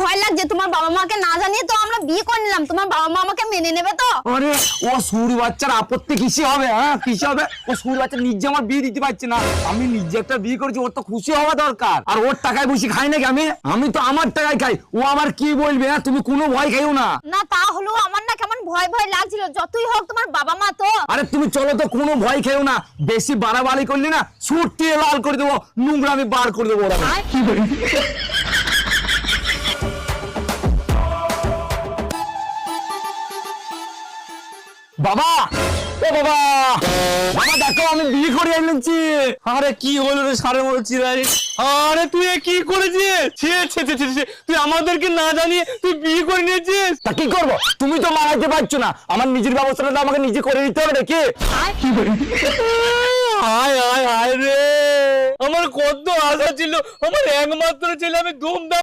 ভয় লাগছে, তোমার বাবা মাকে না জানিয়ে তো আমরা বিয়ে করে নিলাম, তোমার বাবা মা আমাকে মেনে নেবে তো? আরে ও সুর বাচ্চার আপত্তি কিসে হবে? হ্যাঁ কিসে হবে? ও সুর বাচ্চা নিজে আমার বিয়ে দিতে পারছে না, আমি নিজে একটা বিয়ে করেছি, ওর তো খুশি হওয়া দরকার। আর ওর টাকায় বসে খাই নাকি আমি তো আমার টাকায় খাই, ও আমার কি বলবে? হ্যাঁ তুমি কোনো ভয় খাইও না। না তা হলেও আমার না কেমন ভয় ভয় লাগছিল, যতই হোক তোমার বাবা মা তো। আরে তুমি চলো তো, কোনো ভয় খেও না, বেশি বাড়াবাড়ি করলি না সুর দিয়ে লাল করে দেবো, নোংরা আমি বার করে দেবো ওরা। বাবা ও বাবা, বাবা দেখো আমি বিয়ে করে এনেছি। আরে কি হলো রে সারের মতো চিরাই? আরে তুই এ কি করেছিস? তুই আমাদেরকে না জানিয়ে তুই বিয়ে করে নিয়েছিস। তা কি করবো, তুমি তো মারাইতে পারছো না, আমার নিজের ব্যবস্থাটা তো আমাকে নিজে করে নিতে হবে নাকি? হায় হায় হায় রে, আমার কত আশা ছিল, আমার একমাত্র ছেলে, আমি ধুমধাম